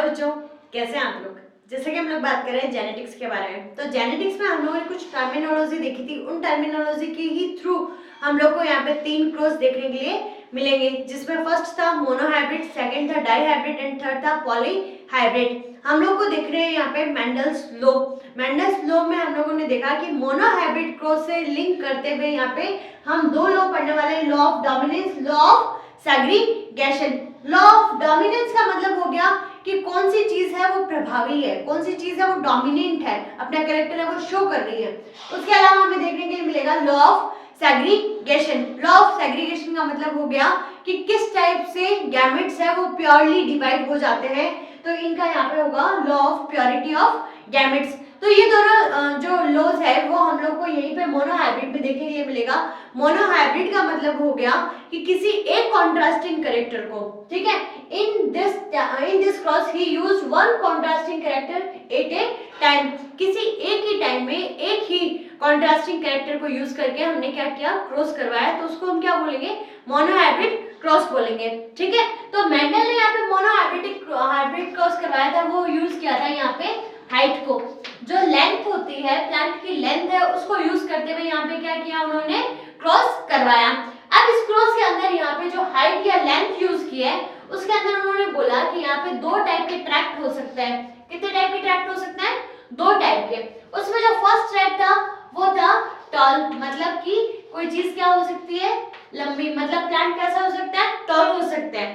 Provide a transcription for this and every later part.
Hello बच्चों, कैसे हैं आप लोग। जैसे कि हम लोग बात कर रहे हैं जेनेटिक्स के बारे में, तो जेनेटिक्स में हम लोगों ने कुछ टर्मिनोलॉजी देखी थी। उन टर्मिनोलॉजी के ही थ्रू हम लोग को यहाँ पे 3 क्रॉस देखने के लिए मिलेंगे, जिसमें फर्स्ट था मोनोहाइब्रिड, सेकंड था डाईहाइब्रिड एंड थर्ड था पॉलीहाइब्रिड। हम लोग को देख रहे हैं यहाँ पे मेंडल्स लॉ। मेंडल्स लॉ में हम लोगों ने देखा कि मोनोहाइब्रिड क्रॉस से लिंक करते हुए यहाँ पे हम 2 लॉ पढ़ने वाले हैं, law of dominance, law of segregation. Law of dominance का मतलब हो गया कि कौन सी चीज है वो प्रभावी है, कौन सी चीज है वो डोमिनेंट है, अपना कैरेक्टर है वो शो कर रही है। उसके अलावा हमें देखने के लिए मिलेगा law of segregation. Law of segregation का मतलब हो गया कि किस टाइप से गैमेट्स है वो प्योरली डिवाइड हो जाते हैं, तो इनका यहाँ पे होगा law of purity of gametes. तो ये दोनों जो लॉज है वो हम लोग को यहीं पे मोनोहाइब्रिड में देखने के लिए मिलेगा। मोनोहाइब्रिड का मतलब हो गया कि किसी एक कॉन्ट्रास्टिंग कैरेक्टर को, ठीक है, in this cross he used one contrasting character eight A time. किसी एक ही टाइम में एक ही कॉन्ट्रास्टिंग कैरेक्टर को यूज करके हमने क्या किया, क्रॉस करवाया, तो उसको हम क्या बोलेंगे, मोनोहाइब्रिड क्रॉस बोलेंगे। ठीक है, तो मेंडल ने यहाँ पे मोनोहाइब्रिड क्रॉस करवाया था, वो यूज किया था यहाँ पे हाइट को, जो लेंथ होती है, प्लांट की लेंथ है, उसको यूज करते हुए यहाँ पे क्या किया उन्होंने, क्रॉस करवाया। अब इस क्रॉस के अंदर यहाँ पे जो हाइट या लेंथ यूज की है, उसके अंदर उन्होंने बोला कि यहाँ पे 2 टाइप के ट्रैक्ट हो सकते हैं। कितने टाइप के ट्रैक्ट हो सकते हैं, 2 टाइप के। उसमें जो फर्स्ट ट्रैक्ट था वो था टॉल, मतलब कि कोई चीज क्या हो सकती है, लंबी, मतलब प्लांट कैसा हो सकता है, टॉल हो सकता है।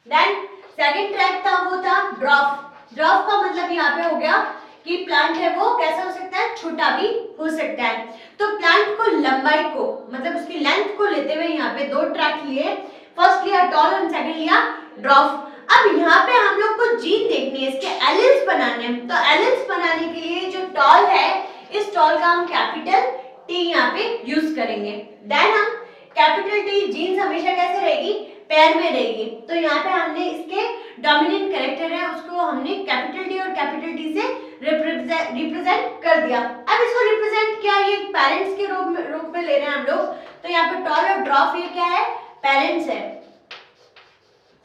देन सेकंड ट्रैक्ट था वो था ड्वार्फ। ड्वार्फ का मतलब यहाँ पे हो गया कि प्लांट है वो कैसा हो सकता है, छोटा भी हो सकता है। तो प्लांट को लंबाई को, मतलब उसकी लेंथ को लेते हुए यहाँ पे 2 ट्रैक्ट लिए, फर्स्ट लिया टॉल और सेकंड लिया ड्वार्फ। अब यहाँ पे हम लोग को जीन देखनी है, इसके एलील्स बनाने हैं। तो एलील्स बनाने के लिए जो टॉल है, इस टॉल का हम कैपिटल टी यहाँ पे यूज करेंगे। देन हम कैपिटल टी जीन्स हमेशा कैसे रहेगी, पेयर में रहेगी। तो यहाँ पे हमने इसके डोमिनेंट कैरेक्टर है उसको हमने कैपिटल टी और कैपिटल टी से रिप्रेजेंट कर दिया। अब इसको रिप्रेजेंट क्या, ये पेरेंट्स के रूप में ले रहे हैं हम लोग। तो यहाँ पे टॉल और ड्वार्फ ये क्या है, पेरेंट्स है,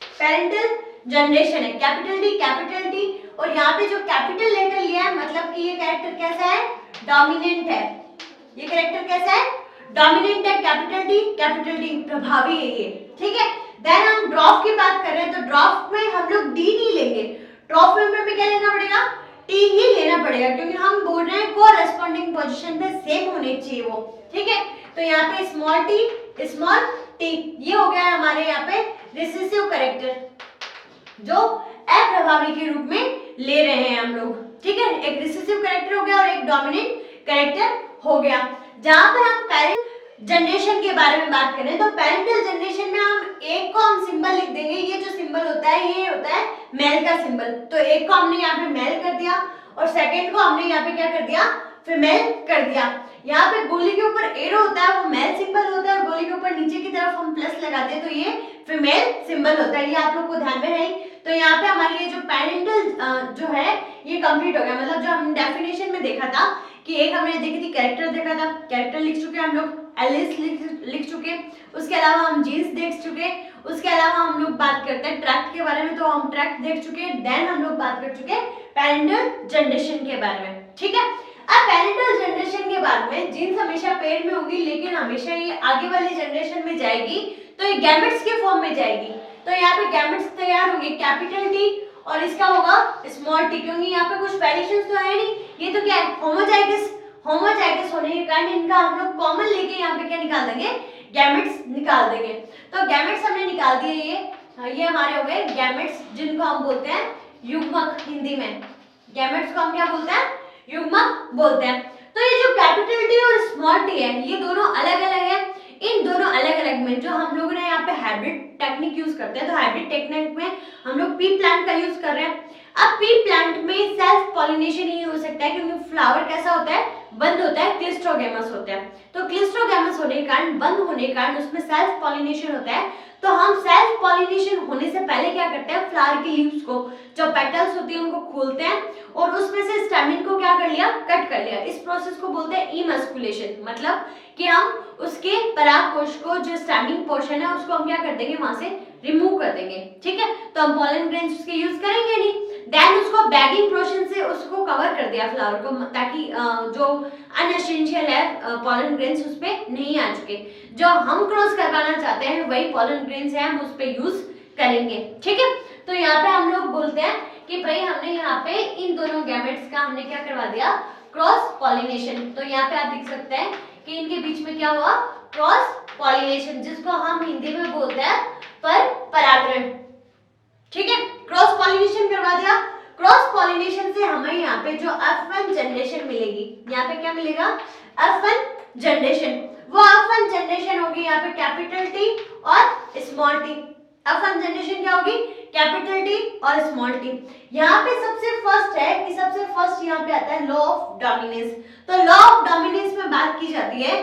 पेरेंटल जनरेशन है, कैपिटल टी। और यहाँ पे जो कैपिटल लेटर लिया है, मतलब कि ये कैरेक्टर कैसा है, डोमिनेंट है। ये कैरेक्टर कैसा है, डोमिनेंट है, कैपिटल टी प्रभावी है ये। ठीक है, देन हम ड्वार्फ की बात कर रहे हैं, तो ड्वार्फ में हम लोग डी नहीं लेंगे, ड्वार्फ में हमें क्या लेना पड़ेगा, टी ही लेना पड़ेगा, क्योंकि हम बोल रहे हैं कोरेस्पोंडिंग पोजीशन पे सेम होने चाहिए वो। ठीक है, तो यहाँ पे स्मॉल टी, ये हो गया हमारे यहाँ पे रिसेसिव कैरेक्टर, जो अप्रभावी के रूप में ले रहे हैं हम लोग। ठीक है, एक रिसेसिव कैरेक्टर हो गया और एक डोमिनेंट कैरेक्टर हो गया। जहां पर हम पेरेंट जनरेशन के बारे में बात करें, तो पेरेंटल जनरेशन में हम एक को हम सिंबल लिख देंगे, ये जो सिंबल होता है ये होता है मेल का सिंबल। तो एक को हमने यहाँ पे मेल कर दिया और सेकंड को हमने यहाँ पे क्या कर दिया, फीमेल कर दिया। यहाँ पे गोली के ऊपर एरो होता है, वो मेल सिंबल होता है, और गोली के ऊपर नीचे की तरफ हम प्लस लगाते हैं, तो ये फीमेल सिंबल होता है। ये आप लोग को ध्यान में है। तो यहाँ पे हमारे ये जो पेरेंटल जो है ये कंप्लीट हो गया। मतलब जो हम डेफिनेशन में देखा था कि एक हमने देखी थी, कैरेक्टर देखा था, कैरेक्टर लिख चुके हम लोग, एलिस लिख चुके, उसके अलावा हम जीन्स देख चुके, उसके अलावा हम लोग बात करते हैं ट्रैक्ट के बारे में, तो हम ट्रैक्ट देख चुके। देन हम लोग बात कर चुके पेरेंटल जनरेशन के बारे में। ठीक है, अब पेरेंटल जनरेशन के बाद में जीन्स हमेशा पेयर में होगी, लेकिन हमेशा ये आगे वाली जनरेशन में जाएगी, तो ये गैमेट्स के फॉर्म में जाएगी। तो यहाँ पे गैमेट्स तैयार होंगे, कैपिटल टी और इसका होगा स्मॉल टी, क्योंकि यहाँ पे कुछ वेरिएशंस तो है नहीं, ये तो क्या है, होमोजाइगस होने के कारण इनका हम लोग कॉमन लेके यहाँ पे क्या निकाल देंगे, गैमेट्स निकाल देंगे। तो गैमेट्स हमने निकाल दिए, ये हमारे हो गए गैमेट्स, जिनको हम बोलते हैं युग्मक। हिंदी में गैमेट्स को हम क्या बोलते हैं, युग्मक बोलते हैं। तो ये जो कैपिटल टी और स्मॉल टी है, ये दोनों अलग अलग है। इन दोनों अलग अलग में जो हम लोग ना यहाँ पे हाइब्रिड टेक्निक यूज करते हैं, तो हाइब्रिड टेक्निक में हम लोग पी प्लांट का यूज कर रहे हैं। अब पी प्लांट में सेल्फ पॉलिनेशन ही हो सकता है, क्योंकि फ्लावर कैसा होता है, बंद होता है, क्लिस्ट्रोगैमस होता है। तो क्लिस्ट्रोगैमस होने के कारण, बंद होने के कारण उसमें सेल्फ पॉलिनेशन होता है। तो हम सेल्फ पॉलिनेशन होने से पहले क्या करते हैं, फ्लावर की लीव्स को, जो पेटल्स होती है उनको खोलते हैं और उसमें से स्टैमिन को क्या कर लिया, कट कर लिया। इस प्रोसेस को बोलते हैं इमस्कुलेशन, मतलब कि हम उसके परागकोश को, जो स्टैमिन पोर्शन है, उसको हम क्या कर देंगे, वहां से रिमूव कर देंगे। ठीक है, तो हम पॉलन ग्रेन्स उसके यूज करेंगे नहीं, बैगिंग पोर्शन से उसको कवर कर दिया फ्लावर को, ताकि जो अनएसेंशियल है पॉलन ग्रेन्स उस पे नहीं आ चुके। जो हम क्रॉस करवाना चाहते हैं वही पॉलन ग्रेन्स है, हम उस पे यूज करेंगे। ठीक है, तो यहाँ पे हम लोग बोलते हैं कि भाई हमने यहाँ पे इन दोनों गैमेट्स का हमने क्या करवा दिया, क्रॉस पॉलिनेशन। तो यहाँ पे आप देख सकते हैं कि इनके बीच में क्या हुआ, क्रॉस पॉलिनेशन, जिसको हम हिंदी में बोलते हैं परागण। ठीक है, क्रॉस पॉलिनेशन करवा दिया। क्रॉस पॉलिनेशन से हमें यहाँ पे जो F1 जनरेशन मिलेगी, यहाँ पे क्या मिलेगा, F1 जनरेशन। वो F1 जनरेशन होगी यहाँ पे कैपिटल T और स्मॉल t। F1 जनरेशन क्या होगी, कैपिटल T और स्मॉल t। यहाँ पे सबसे फर्स्ट है कि सबसे फर्स्ट यहाँ पे आता है लॉ ऑफ डोमिनेंस। तो लॉ ऑफ डोमिनेंस में बात की जाती है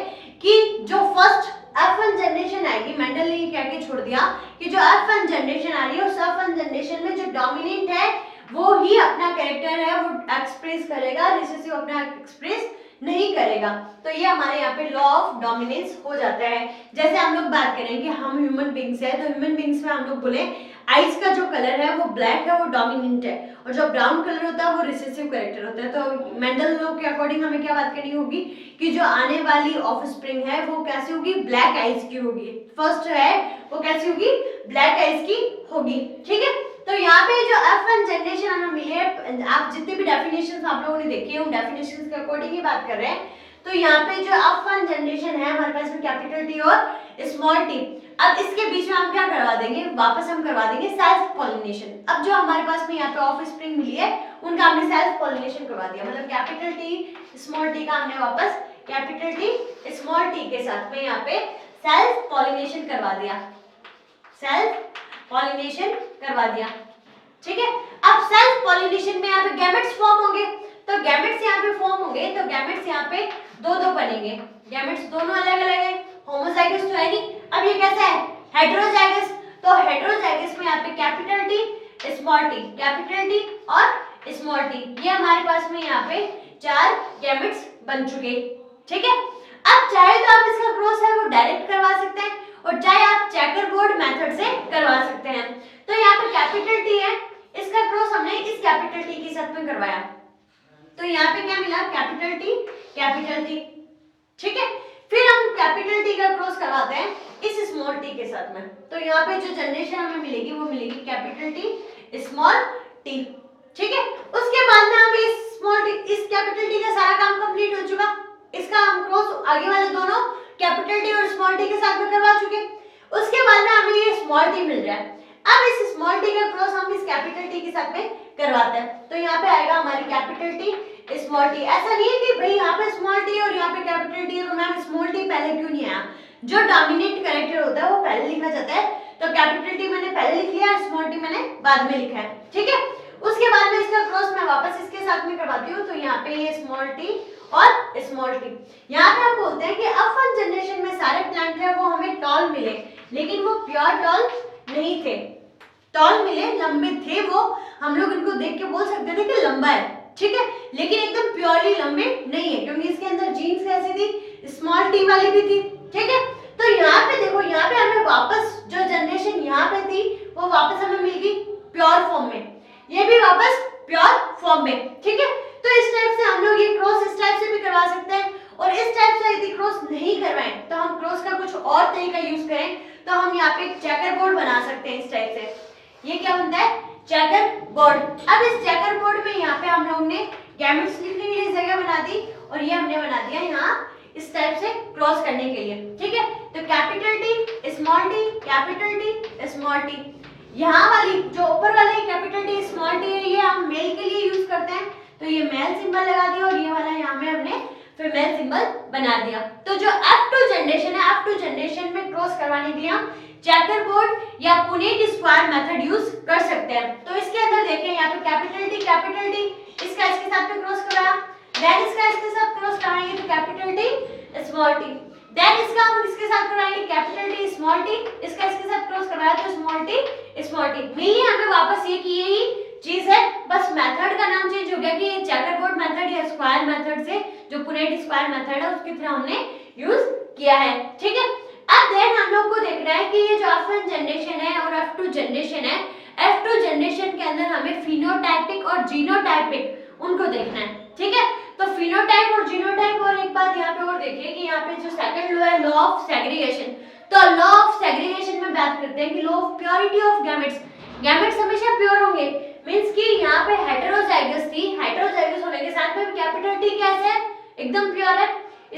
कि जो फर्स्ट F1 जनरेशन आएगी, मेंडल ने क्या के छोड़ दिया कि जो F1 जनरेशन आ रही है उस F1 जनरेशन में जो डोमिनेंट है वो ही अपना कैरेक्टर है वो एक्सप्रेस करेगा, रिसेसिव अपना एक्सप्रेस नहीं करेगा। तो ये हमारे यहाँ पे लॉ ऑफ डोमिनेंस हो जाता है। जैसे हम लोग बात करें कि हम ह्यूमन बींग्स है, तो ह्यूमन बींग्स में हम लोग बोले आइज का जो कलर है वो ब्लैक है, वो डोमिनेंट है, और जो ब्राउन कलर होता है वो रिसेसिव कैरेक्टर होता है। तो मेंडल लॉ के अकॉर्डिंग हमें क्या बात करनी होगी कि जो आने वाली ऑफस्प्रिंग है वो कैसी होगी, ब्लैक आइज की होगी। फर्स्ट है वो कैसी होगी, ब्लैक आइज की होगी। ठीक है, तो यहाँ पे जो F1 जनरेशन हमें मिली है, आप जितने भी डेफिनेशंस आप लोगों ने देखी है उन डेफिनेशंस के अकॉर्डिंग ही बात कर रहे हैं। तो यहाँ पे जो F1 जनरेशन है हमारे पास में कैपिटल T और स्मॉल t। अब इसके बीच में हम क्या करवा देंगे, वापस हम करवा देंगे सेल्फ पॉलिनेशन। अब जो हमारे पास में यहाँ पे ऑफस्प्रिंग मिली है उनका हमने सेल्फ पॉलिनेशन करवा दिया, मतलब कैपिटल T स्मॉल t का हमने वापस कैपिटल T स्मॉल t के साथ में यहाँ पे सेल्फ पॉलिनेशन करवा दिया, सेल्फ पॉलिनेशन करवा दिया। ठीक है, अब सेल्फ पॉलिनेशन में यहाँ पे गैमेट्स फॉर्म होंगे, तो गैमेट्स यहाँ पे फॉर्म होंगे, तो गैमेट्स यहाँ पे दो दो बनेंगे, गैमेट्स दोनों अलग अलग है, होमोजाइगस तो है नहीं। अब ये कैसा है, हेटेरोजाइगस। तो हेटेरोजाइगस में यहाँ पे capital T small t, capital T और स्मॉल t, ये हमारे पास में यहाँ पे चार गैमेट्स बन चुके। ठीक है, अब चाहे तो आप इसका क्रॉस है वो डायरेक्ट करवा सकते हैं और चाहे आप चेकर बोर्ड मेथड से करवा सकते हैं। तो यहाँ पे कैपिटल T है, इसका क्रॉस हमने इस कैपिटल T के साथ में करवाया, तो यहाँ पे क्या मिला, कैपिटल T कैपिटल T। ठीक है, फिर हम कैपिटल T का क्रॉस करवाते हैं इस स्मॉल t के साथ में, तो यहाँ पे जो जनरेशन हमें मिलेगी वो मिलेगी कैपिटल T स्मॉल t। ठीक है, उसके बाद में हम इस स्मॉल t, इस कैपिटल T का सारा काम कंप्लीट हो चुका, इसका हम क्रॉस आगे वाले दोनों कैपिटल T और स्मॉल t के साथ में करवा चुके। उसके बाद में हमें ये स्मॉल t मिल रहा है, अब इस स्मॉल t का क्रॉस हम इस कैपिटल T के साथ में करवाते हैं, तो यहाँ पे आएगा हमारी कैपिटल T स्मॉल t। ऐसा नहीं है कि भाई यहाँ पे स्मॉल t और यहाँ पे कैपिटल T है तो मैम स्मॉल t पहले क्यों नहीं आया, जो डोमिनेंट कैरेक्टर होता है वो पहले लिखा जाता है, तो कैपिटल T मैंने पहले लिख लिया और स्मॉल t मैंने बाद में लिखा है। ठीक है, उसके बाद में इसका क्रॉस मैं वापस इसके साथ में करवाती हूँ, तो यहाँ पे ये स्मॉल t और स्मॉल t। यहाँ पे हम बोलते हैं कि F1 जनरेशन में सारे प्लांट है वो हमें टॉल मिले, लेकिन वो प्योर टॉल नहीं थे, टॉल मिले लंबे थे, वो हम लोग इनको देख के बोल सकते थे कि लंबा है। ठीक है, लेकिन एकदम प्योरली लंबे नहीं है, क्योंकि इसके अंदर जीन्स कैसी थी, स्मॉल t वाली भी थी। ठीक है, तो यहाँ पे देखो, यहाँ पे हमें वापस जो जनरेशन यहाँ पे थी वो वापस हमें मिल गई प्योर फॉर्म में, ये भी वापस प्योर फॉर्म में। ठीक है, तो इस टाइप से हम लोग ये क्रॉस इस टाइप से भी करवा सकते हैं, और इस टाइप से यदि क्रॉस नहीं करवाएं तो हम क्रॉस का कुछ और तरीका यूज करें, तो हम यहाँ पे चेकर बोर्ड बना सकते हैं इस टाइप से। ये क्या बनता है, चेकर बोर्ड। अब इस चेकर बोर्ड में यहाँ पे हम लोग ने गैमेट्स लिखने के लिए जगह बना दी, और ये हमने बना दिया यहाँ इस टाइप से क्रॉस करने के लिए। ठीक है, तो capital T small t, capital T small t, यहाँ वाली जो ऊपर वाला कैपिटल T स्मॉल t है ये हम मेल के लिए यूज करते हैं, तो ये मेल सिंबल लगा दिया, और ये वाला यहाँ में हमने फीमेल सिंबल बना दिया। तो जो F2 जनरेशन है, F2 जनरेशन में क्रॉस करवाने के लिए हम चेकर बोर्ड या पुनेट स्क्वायर मेथड यूज कर सकते हैं। तो इसके अंदर देखें यहाँ पे कैपिटल T इसका इसके साथ में क्रॉस कराया, देन इसका इसके साथ क्रॉस कराएंगे तो capital T small t, then इसका हम इसके साथ कराएंगे कैपिटल T स्मॉल t, इसका इसके साथ क्रॉस कराया तो स्मॉल t। मिली हमें वापस ये की यही चीज है, बस मेथड का नाम चेंज हो गया कि ये चेकर बोर्ड मेथड या स्क्वायर मेथड से जो पुनेट स्क्वायर मेथड है उसकी तरह हमने यूज किया है। ठीक है, अब देन हम लोग को देखना है कि ये जो F1 जनरेशन है और F2 जनरेशन है, F2 जनरेशन के अंदर हमें फिनोटाइपिक और जीनोटाइपिक उनको देखना है, ठीक है। तो फिनोटाइप और जीनोटाइप, और एक बात यहाँ पे और देखिए कि यहाँ पे जो सेकंड लॉ है लॉ ऑफ सेग्रीगेशन, तो लॉ ऑफ सेग्रीगेशन में बात करते हैं कि law of purity of gametes, gametes हमेशा प्योर होंगे, मींस कि यहाँ पे हेटेरोजाइगस थी, हेटेरोजाइगस होने के साथ में कैपिटल टी कैसा है, एकदम प्योर है,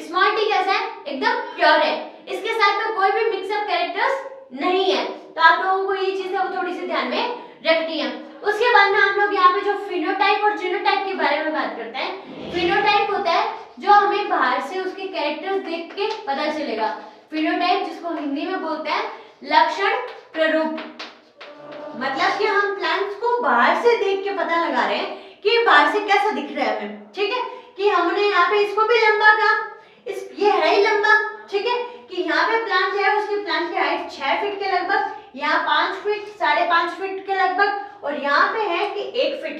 स्मॉल टी कैसा है, एकदम प्योर है, इसके साथ में कोई भी मिक्सअप कैरेक्टर्स नहीं है। तो आप लोगों को ये चीज है वो थोड़ी सी ध्यान में रखनी है। उसके बाद में हम लोग यहाँ पे जो फिनोटाइप और जीनोटाइप के बारे में बात करते हैं। फिनोटाइप होता है जो हमें बाहर से उसके कैरेक्टर्स देख के पता चलेगा, फिनोटाइप जिसको हिंदी में बोलते हैं लक्षण प्ररूप, मतलब कि हम प्लांट्स को बाहर से देख के पता लगा रहे हैं कि बाहर से कैसा दिख रहा है हमें, ठीक है, कि हमने यहाँ पे इसको भी लंबा कहा, इस ये है ही लंबा, ठीक है, कि यहाँ पे प्लांट है उसकी प्लांट की हाइट 6 फीट के लगभग, यहाँ 5 फीट 5.5 फीट के लगभग, और यहाँ पे है कि 1 फीट,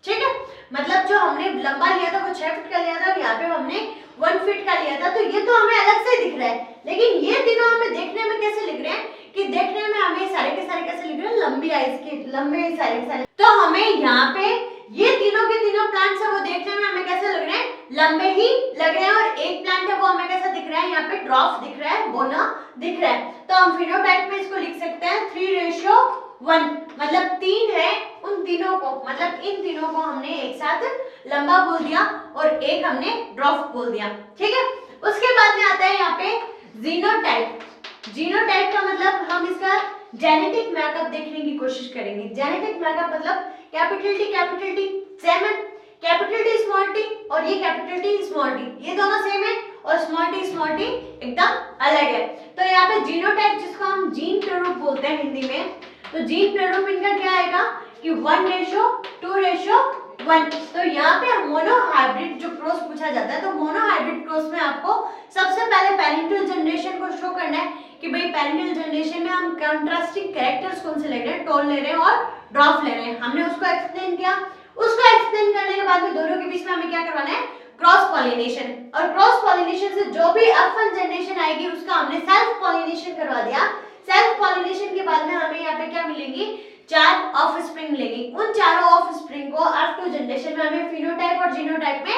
ठीक है, मतलब जो हमने लंबा लिया था वो 6 फीट का लिया था और यहाँ पे हमने 1 फीट का लिया था, तो ये तो हमें अलग से दिख रहा है, लेकिन ये तीनों हमें देखने में कैसे लिख रहे हैं कि देखने में हमें सारे के सारे कैसे लिख रहे हैं, लंबी आइज के लंबे सारे के सारे, तो हमें यहाँ पे ये तीनों के तीनों प्लांट्स है वो देखने में हमें कैसे लग रहे हैं, लंबे ही लग रहे हैं, और एक प्लांट है वो हमें कैसा दिख रहा है, यहाँ पे ड्रॉप दिख रहा है, बोना दिख रहा है, तो हम फिनोटाइप में इसको लिख सकते हैं 3:1, मतलब 3 है उन तीनों को, मतलब इन तीनों को हमने एक साथ लंबा बोल दिया और एक हमने ड्रॉप बोल दिया, ठीक है। उसके बाद में आता है यहाँ पे जीनोटाइप, जीनोटाइप का मतलब हम इसका जेनेटिक मैकअप देखने की कोशिश करेंगे। जेनेटिक मैकअप मतलब कैपिटल टी सेम है, कैपिटल टी स्मॉल टी और ये कैपिटल टी स्मॉल टी, ये दोनों सेम है, और स्मॉल टी एकदम अलग है। तो यहाँ पे जीनोटाइप जिसको हम जीन प्ररूप बोलते हैं हिंदी में, तो जीन प्ररूप इनका क्या आएगा कि 1:2:1। तो यहाँ पे मोनोहाइब्रिड जो क्रॉस पूछा जाता है, तो मोनोहाइब्रिड क्रॉस में आपको सबसे पहले पेरेंटल जनरेशन को शो करना है कि भाई पेरेंटल जनरेशन में हम कंट्रास्टिंग कैरेक्टर्स कौन से ले रहे हैं, टॉल ले रहे हैं और ड्रॉप ले रहे हैं, हमने उसको एक्सप्लेन किया। उसको एक्सप्लेन करने के बाद में दोनों के बीच में हमें क्या करवाना है, क्रॉस पॉलिनेशन, और क्रॉस पॉलिनेशन से जो भी अफन जनरेशन आएगी उसका हमने सेल्फ पॉलिनेशन करवा दिया। सेल्फ पॉलिनेशन के बाद में हमें यहाँ पे क्या मिलेंगी, 4 ऑफस्प्रिंग मिलेंगी। उन चारों ऑफस्प्रिंग को आफ्टर जनरेशन में हमें फिनोटाइप और जीनोटाइप में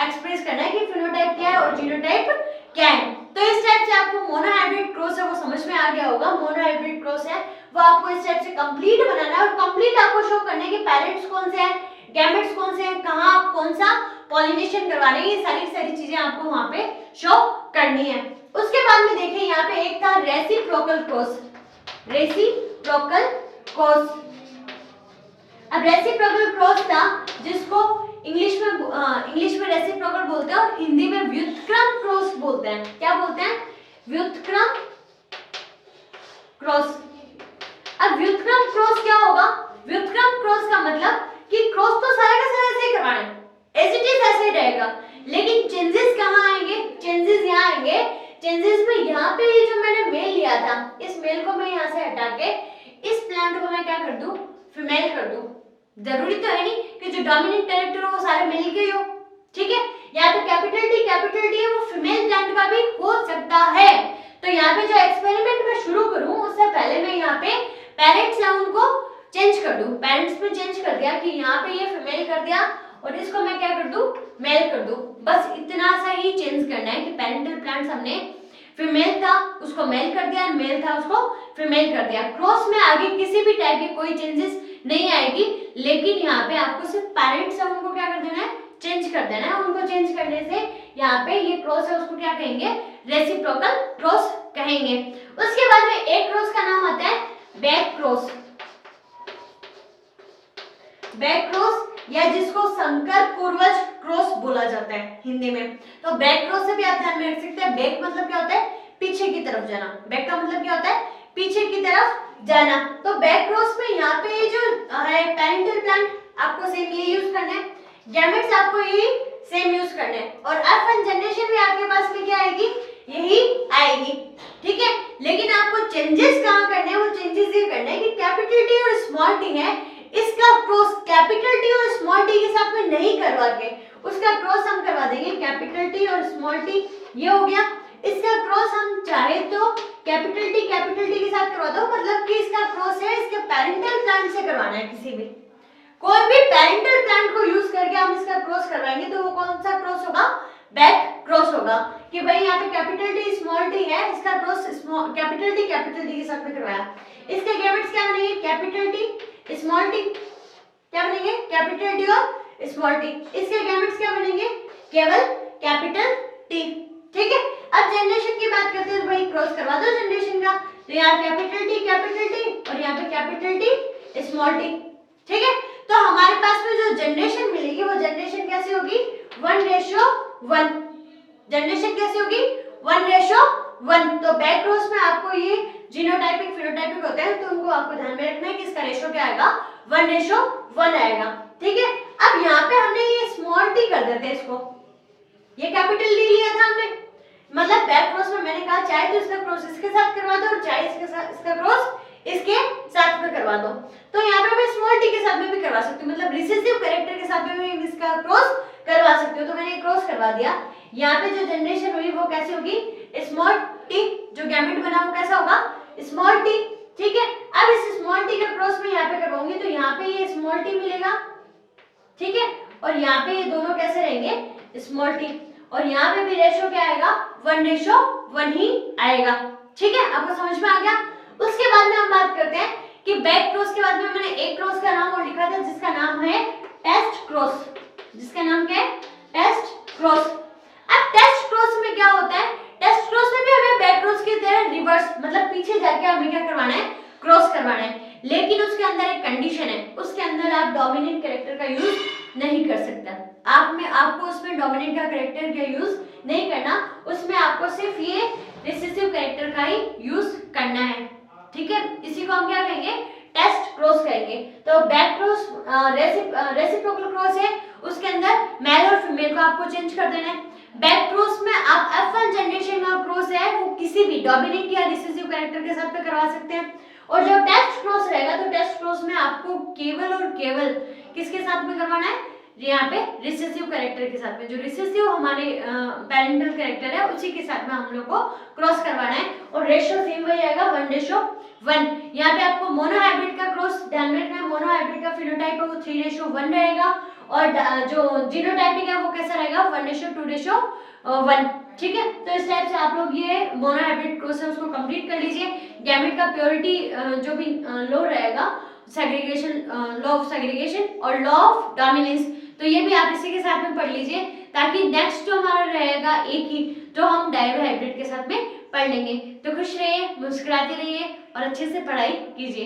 एक्सप्रेस करना है कि फिनोटाइप क्या है और जीनोटाइप क्या है। तो इस टाइप से आपको मोनोहाइब्रिड क्रॉस है वो समझ में आ गया होगा, मोनोहाइब्रिड क्रॉस है वो आपको इस टाइप से कंप्लीट बनाना है, और कंप्लीट आपको शो करने के पेरेंट्स कौन से हैं, गैमेट्स कौन से हैं, कहां आप कौन सा पॉलिनेशन करवाने हैं, ये सारी चीजें आपको वहां पे शो करनी है। उसके बाद में देखिए यहाँ पे एक था रेसिप्रोकल क्रॉस, रेसिप्रोकल क्रॉस। अब रेसिप्रोकल क्रॉस था जिसको इंग्लिश में रेसिप्रोकल बोलते हैं और हिंदी में व्युत्क्रम क्रॉस बोलते हैं। क्या बोलते हैं, व्युत्क्रम क्रॉस। अब व्युत्क्रम क्रॉस क्या होगा, व्युत्क्रम क्रॉस का मतलब कि क्रॉस तो सारे का सारा ऐसे ही करवाना है, एज इट इज ऐसे ही रहेगा, लेकिन चेंजेस कहाँ आएंगे, चेंजेस यहाँ आएंगे। चेंजेस में यहाँ पे ये जो मैंने मेल लिया था, इस मेल को मैं यहाँ से हटा के इस प्लांट को मैं क्या कर दूं, फीमेल कर दूं। जरूरी तो है नहीं कि जो डोमिनेंट कैरेक्टर हो वो सारे मेल के ही हो, ठीक है, या तो कैपिटल टी है वो फीमेल प्लांट का भी हो सकता है। तो यहाँ पे जो एक्सपेरिमेंट मैं शुरू करूं उससे पहले मैं यहाँ पे पेरेंट्स है उनको चेंज कर दूं, पेरेंट्स में चेंज कर दिया कि यहाँ पे ये फीमेल कर दिया और इसको मैं क्या कर दूं, मेल कर दूं। बस इतना सा ही चेंज करना है कि पेरेंटल प्लांट्स हमने फीमेल था उसको मेल कर दिया, मेल था उसको फीमेल कर दिया। क्रॉस में आगे किसी भी टाइप की कोई चेंजेस नहीं आएगी, लेकिन यहाँ पे आपको सिर्फ पेरेंट्स है उनको क्या कर देना है, चेंज कर देना है। उनको चेंज करने से यहाँ पे ये क्रॉस है उसको क्या कहेंगे, रेसिप्रोकल क्रॉस कहेंगे। उसके बाद में एक क्रॉस का नाम आता है बैक क्रॉस, बैक क्रॉस या जिसको संकर पूर्वज क्रॉस बोला जाता है हिंदी में। तो बैक क्रॉस से भी आप ध्यान में रख सकते हैं। बैक मतलब क्या होता है, पीछे की तरफ जाना, बैक का मतलब क्या होता है, पीछे की तरफ जाना। तो बैक क्रॉस में यहाँ पे ये जो है पेरेंटल प्लांट आपको सेम ये यूज करना है, गैमेट्स आपको यही सेम यूज करना है, और एफ1 जनरेशन भी आपके पास में क्या आएगी, यही आएगी, ठीक है। लेकिन आपको चेंजेस कहाँ करने हैं, वो चेंजेस ये करने हैं कि कैपिटल टी और स्मॉल टी है, इसका क्रॉस कैपिटल टी और स्मॉल टी के साथ में नहीं करवा के उसका क्रॉस हम करवा देंगे कैपिटल टी और स्मॉल टी, ये हो गया। इसका क्रॉस हम चाहे तो कैपिटल टी के साथ करवा दो, मतलब कि इसका क्रॉस है इसके पेरेंटल प्लांट से करवाना है, किसी भी कोई भी पेरेंटल क्रॉस करवाएंगे तो वो कौन सा क्रॉस होगा, बैक क्रॉस होगा, कि भाई यहाँ पे कैपिटल टी स्मॉल टी है, इसका क्रॉस कैपिटल टी के साथ में करवाया। इसके गैमेट्स क्या बनेंगे, कैपिटल टी स्मॉल टी, क्या बनेंगे, कैपिटल टी और स्मॉल टी। इसके गैमेट्स क्या बनेंगे, केवल कैपिटल टी। ठीक है, अब जनरेशन की बात करते हैं तो भाई क्रॉस करवा दो जनरेशन का, तो यहाँ कैपिटल टी और यहाँ पे कैपिटल टी स्मॉल टी। ठीक है, तो हमारे पास में जो जनरेशन मिलेगी वो जनरेशन कैसे होगी, 1:1। जनरेशन कैसे होगी, 1:1। तो बैक क्रॉस में आपको ये जीनोटाइपिक फिनोटाइपिक होते हैं, तो उनको आपको ध्यान में रखना है कि इसका रेशो क्या आएगा, 1:1 आएगा। ठीक है, अब यहाँ पे हमने ये स्मॉल टी कर देते हैं इसको, ये कैपिटल डी लिया था हमने, मतलब बैक क्रॉस में मैंने कहा चाहे तो इसका क्रॉस इसके साथ करवा दो और चाहे इसके साथ इसका क्रॉस इसके साथ में करवा दो। तो यहाँ पे मैं स्मॉल टी के साथ में भी करवा सकती हूँ, मतलब रिसेसिव कैरेक्टर के साथ में भी इसका क्रॉस करवा सकती हूँ। तो मैंने क्रॉस करवा दिया। यहाँ पे जो जनरेशन हुई वो कैसे होगी, स्मॉल टी, जो गैमेट बना वो कैसा होगा, स्मॉल टी। ठीक है, अब इस स्मॉल टी का क्रॉस में यहाँ पे करवाऊंगी तो यहाँ पे ये स्मॉल टी मिलेगा। ठीक है, और यहाँ पे ये दोनों कैसे रहेंगे, स्मॉल टी, और यहाँ पे भी रेशो क्या आएगा, 1:1 ही आएगा। ठीक है, आपको समझ में आ गया। उसके बाद में हम बात करते हैं कि बैक क्रॉस के बाद में मैंने एक क्रॉस का नाम और लिखा था जिसका नाम है टेस्ट क्रॉस, जिसका नाम क्या है, टेस्ट क्रॉस। अब टेस्ट क्रॉस में क्या होता है, टेस्ट क्रॉस में भी हमें बैक क्रॉस की तरह रिवर्स, मतलब पीछे जाके हमें क्या करवाना है, क्रॉस करवाना है, लेकिन उसके अंदर एक कंडीशन है, उसके अंदर आप डोमिनेंट कैरेक्टर का यूज नहीं कर सकता। आपको उसमें डोमिनेंट का कैरेक्टर का यूज नहीं करना, उसमें आपको सिर्फ ये रिसेसिव कैरेक्टर का ही यूज करना है। ठीक है, इसी को हम क्या कहेंगे, टेस्ट क्रॉस कहेंगे। तो बैक क्रॉस रेसिप्रोकल क्रॉस है, उसके अंदर मेल और फीमेल को आपको चेंज कर देना है। बैक क्रॉस में आप F1 जनरेशन का क्रॉस है वो किसी भी डोमिनेंट या रिसेसिव कैरेक्टर के साथ में करवा सकते हैं, और जब टेस्ट क्रॉस रहेगा तो टेस्ट क्रॉस में आपको केवल और केवल किसके साथ में करवाना है, यहाँ पे रिसेसिव कैरेक्टर के साथ में, जो रिसेसिव हमारे पेरेंटल कैरेक्टर है उसी के साथ में हम लोग को क्रॉस करवाना है, और रेशियो सेम वही आएगा, 1:1। यहाँ पे आपको मोनो हाइब्रिड का क्रॉस ध्यान में रखना है, मोनो हाइब्रिड का फिनोटाइप है वो 3:1 रहेगा, और जो जीनोटाइपिक है वो कैसा रहेगा, 1:2:1। ठीक है, तो इस टाइप से आप लोग ये मोनो हाइब्रिड क्रॉस है उसको कंप्लीट कर लीजिए। गैमेट का प्योरिटी जो भी लॉ रहेगा, सेग्रीगेशन, लॉ ऑफ सेग्रीगेशन और लॉ ऑफ डोमिनेंस, तो ये भी आप इसी के साथ में पढ़ लीजिए, ताकि नेक्स्ट जो हमारा रहेगा एक ही, जो हम डायरो हाइब्रिड के साथ में पढ़ लेंगे। तो खुश रहिए, मुस्कुराते रहिए और अच्छे से पढ़ाई कीजिए।